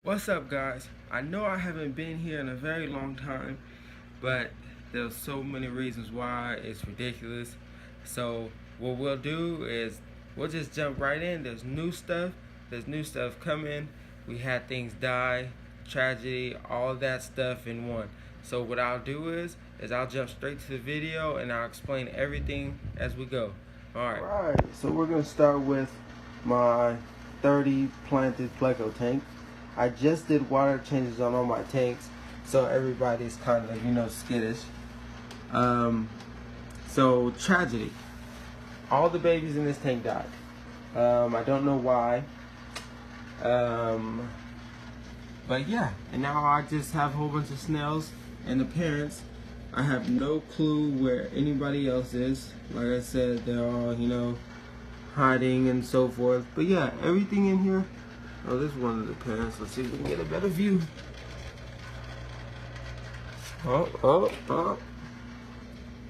What's up, guys? I know I haven't been here in a very long time, but there's so many reasons why it's ridiculous. So what we'll do is we'll just jump right in. There's new stuff. There's new stuff coming. We had things die, tragedy, all that stuff in one. So what I'll do is I'll jump straight to the video and I'll explain everything as we go. Alright, so we're gonna start with my 30 planted Pleco tank. I just did water changes on all my tanks, so everybody's kind of, skittish. So tragedy. All the babies in this tank died. I don't know why. But yeah, and now I just have a whole bunch of snails and the parents. I have no clue where anybody else is. Like I said, they're all, hiding and so forth. But yeah, everything in here. Oh, this is one of the parents. Let's see if we can get a better view. Oh.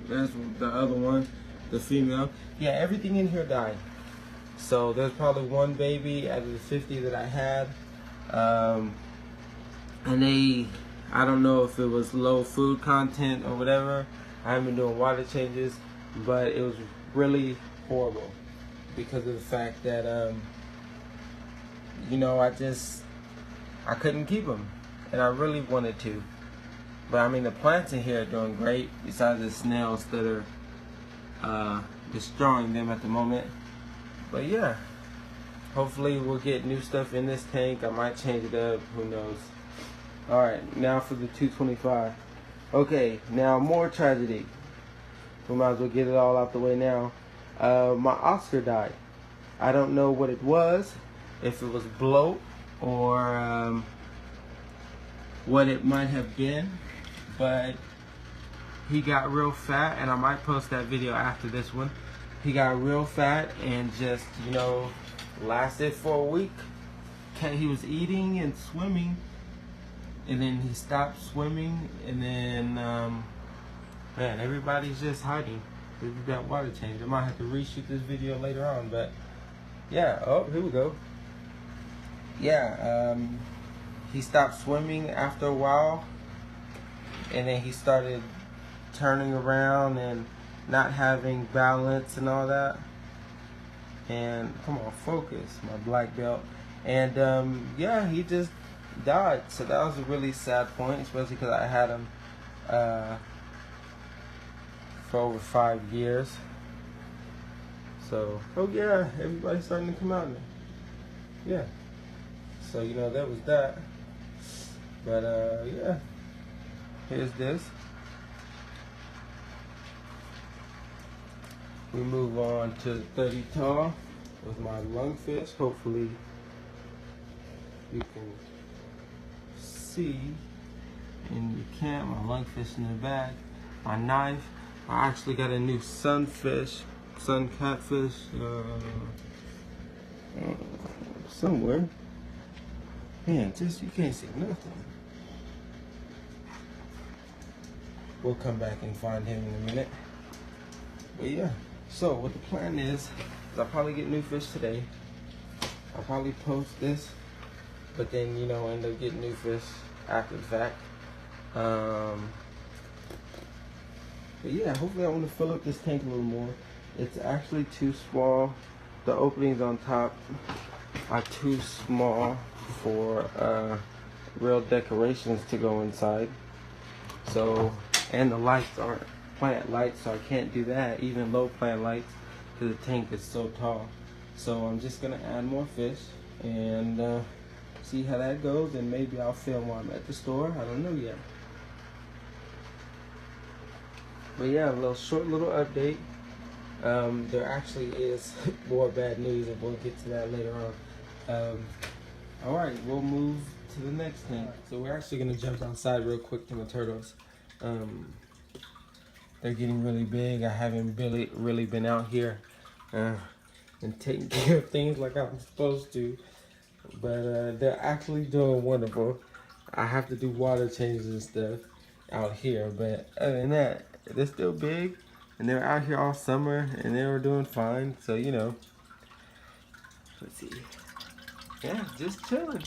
There's the other one, the female. Yeah, everything in here died. So there's probably one baby out of the 50 that I had. And I don't know if it was low food content or whatever. I haven't been doing water changes, but it was really horrible because of the fact that, I couldn't keep them, and I really wanted to. But I mean, the plants in here are doing great, besides the snails that are destroying them at the moment. But yeah, hopefully we'll get new stuff in this tank. I might change it up, who knows. Alright, now for the 225. Okay, now more tragedy. We might as well get it all out the way now. My Oscar died. I don't know what it was, if it was bloat or what it might have been, but he got real fat, and I might post that video after this one. He got real fat and just, lasted for a week. He was eating and swimming, and then he stopped swimming, and then, man, everybody's just hiding. This is that water change. I might have to reshoot this video later on, but yeah. Oh, here we go. Yeah, he stopped swimming after a while, and then he started turning around and not having balance and all that. And come on, focus, my black belt. And yeah, he just died. So that was a really sad point, especially because I had him for over 5 years. So, oh yeah, everybody's starting to come out now. Yeah. So, that was that. But, yeah. Here's this. We move on to 30 tall with my lungfish. Hopefully, you can see. And you can't. My lungfish in the back. My knife. I actually got a new sunfish. Sun catfish. Somewhere. Man, you can't see nothing. We'll come back and find him in a minute. But yeah, so what the plan is I'll probably get new fish today. I'll probably post this, but then, end up getting new fish after the fact. But yeah, hopefully I want to fill up this tank a little more. It's actually too small. The openings on top are too small for real decorations to go inside. So, and the lights aren't plant lights, so I can't do that, even low plant lights, because the tank is so tall. So I'm just gonna add more fish and see how that goes, and maybe I'll film while I'm at the store. I don't know yet. But yeah, a short little update. There actually is more bad news, and we'll get to that later on. Alright, we'll move to the next thing. So we're actually going to jump outside real quick to my turtles. They're getting really big. I haven't really been out here and taking care of things like I'm supposed to. But they're actually doing wonderful. I have to do water changes and stuff out here. But other than that, they're still big. And they were out here all summer, and they were doing fine. So, let's see. Yeah, just chilling.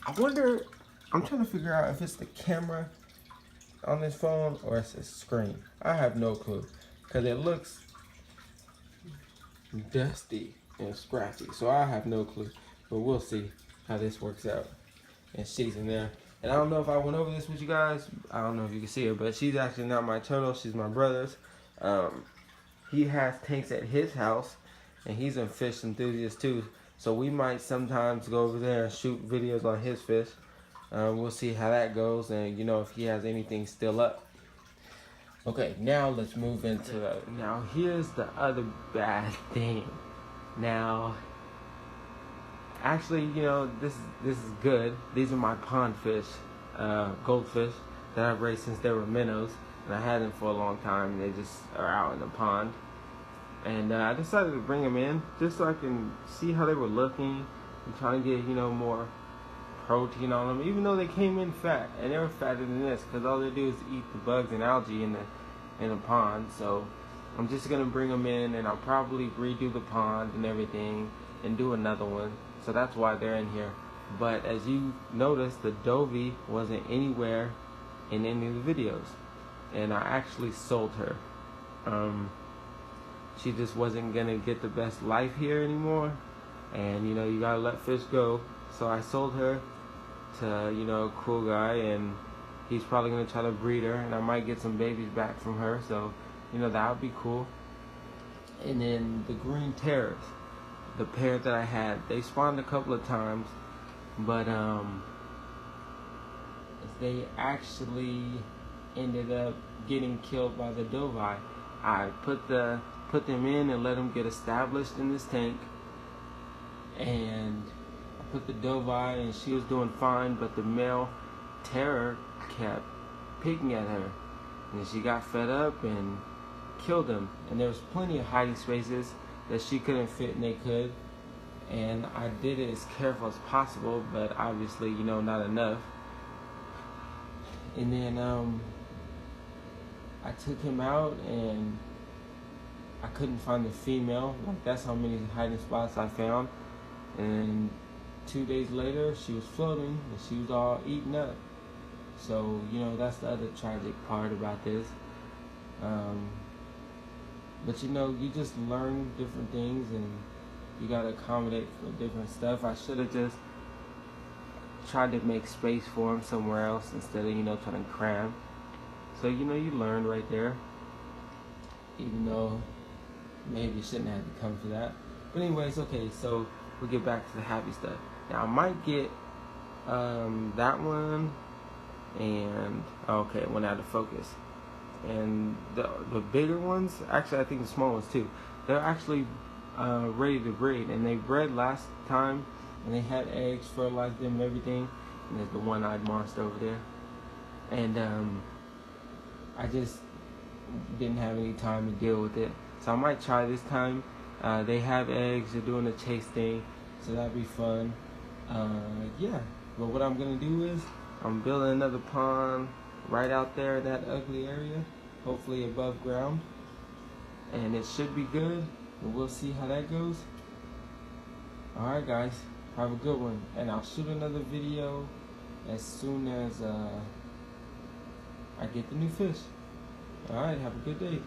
I wonder, I'm trying to figure out if it's the camera on this phone or it's a screen. I have no clue because it looks dusty and scratchy, so I have no clue, but we'll see how this works out. And she's in there, and I don't know if I went over this with you guys. I don't know if you can see her, but she's actually not my turtle, she's my brother's. He has tanks at his house, and he's a fish enthusiast too, so we might sometimes go over there and shoot videos on his fish. We'll see how that goes, and you know, if he has anything still up. Okay, now let's move into now here's the other bad thing. Now, actually, you know, this is good. These are my pond fish, goldfish that I've raised since they were minnows, and I had them for a long time. They just are out in the pond, and I decided to bring them in just so I can see how they were looking and trying to get, you know, more protein on them, even though they came in fat, and they were fatter than this because all they do is eat the bugs and algae in the pond. So I'm just gonna bring them in, and I'll probably redo the pond and everything and do another one. So that's why they're in here. But as you noticed, the dovey wasn't anywhere in any of the videos, and I actually sold her. She just wasn't gonna get the best life here anymore, and you know, you gotta let fish go. So I sold her to, you know, a cool guy, and he's probably gonna try to breed her, and I might get some babies back from her, so you know, that would be cool. And then the green terrors, the pair that I had, they spawned a couple of times, but they actually ended up getting killed by the dovey. I put them in and let them get established in this tank, and I put the dovey, and she was doing fine, but the male terror kept picking at her, and she got fed up and killed him. And there was plenty of hiding spaces that she couldn't fit and they could, and I did it as careful as possible, but obviously, you know, not enough. And then I took him out, and I couldn't find the female. Like, that's how many hiding spots I found. And 2 days later, she was floating, and she was all eaten up. So, you know, that's the other tragic part about this. But you know, you just learn different things, and you gotta accommodate for different stuff. I should have just tried to make space for him somewhere else instead of, you know, trying to cram. So, you know, you learn right there, even though maybe you shouldn't have to come to that. But anyways, okay, so we'll get back to the happy stuff. Now I might get that one, and okay, it went out of focus. And the bigger ones, actually I think the small ones too, they're actually ready to breed, and they bred last time, and they had eggs, fertilized them, everything. And there's the one-eyed monster over there, and I just didn't have any time to deal with it, so I might try this time. They have eggs, they're doing the chase thing, so that'd be fun. Yeah, but what I'm gonna do is I'm building another pond right out there in that ugly area, hopefully above ground, and it should be good, and we'll see how that goes. Alright guys, have a good one, and I'll shoot another video as soon as I get the new fish. Alright, have a good day.